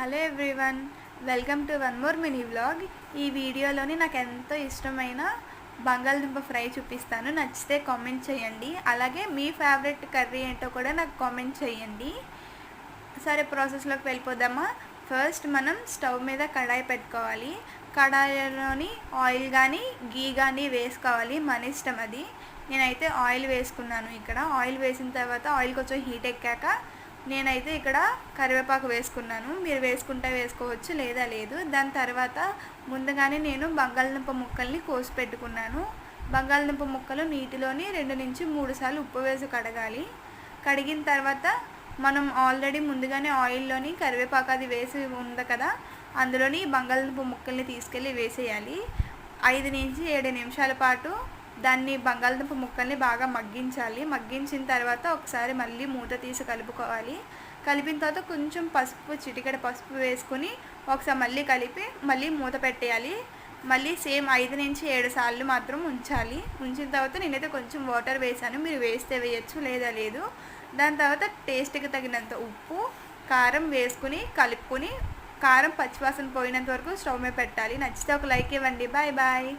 Hello everyone, welcome to one more mini vlog. ఈ వీడియోలోని నాకు ఎంతో ఇష్టమైన బంగాళదుంప ఫ్రై చూపిస్తాను. నచ్చితే కామెంట్ చేయండి. అలాగే మీ ఫేవరెట్ కర్రీ ఏంటో కూడా నాకు కామెంట్ చేయండి. సరే, ప్రాసెస్లోకి వెళ్ళిపోదామా. ఫస్ట్ మనం స్టవ్ మీద కడాయి పెట్టుకోవాలి. కడాయిలోని ఆయిల్ కానీ గీ కానీ వేసుకోవాలి, మన ఇష్టం అది. నేనైతే ఆయిల్ వేసుకున్నాను. ఇక్కడ ఆయిల్ వేసిన తర్వాత ఆయిల్ కొంచెం హీట్ ఎక్కాక నేనైతే ఇక్కడ కరివేపాకు వేసుకున్నాను. మీరు వేసుకుంటే వేసుకోవచ్చు, లేదా లేదు. దాని తర్వాత ముందుగానే నేను బంగాళదుంప ముక్కల్ని కోసి పెట్టుకున్నాను. బంగాళదుంప ముక్కలు నీటిలోని 2 నుంచి 3 సార్లు ఉప్పు వేసి కడగాలి. కడిగిన తర్వాత మనం ఆల్రెడీ ముందుగానే ఆయిల్లోని కరివేపాకు అది వేసి ఉంది కదా, అందులోని బంగాళదుంప ముక్కల్ని తీసుకెళ్ళి వేసేయాలి. 5 నుంచి 7 నిమిషాల పాటు దాన్ని బంగాళదుంప ముక్కల్ని బాగా మగ్గించాలి. మగ్గించిన తర్వాత ఒకసారి మళ్ళీ మూత తీసి కలుపుకోవాలి. కలిపిన తర్వాత కొంచెం పసుపు, చిటికెడ పసుపు వేసుకొని ఒకసారి మళ్ళీ కలిపి మళ్ళీ మూత పెట్టేయాలి. మళ్ళీ సేమ్ 5 నుంచి 7 సార్లు మాత్రం ఉంచాలి. ఉంచిన తర్వాత నేనైతే కొంచెం వాటర్ వేసాను, మీరు వేస్తే వేయచ్చు, లేదా లేదు. దాని తర్వాత టేస్ట్కి తగినంత ఉప్పు, కారం వేసుకుని కలుపుకొని కారం పచ్చివాసన పోయినంత వరకు స్టవ్ మీద పెట్టాలి. నచ్చితే ఒక లైక్ ఇవ్వండి. Bye bye.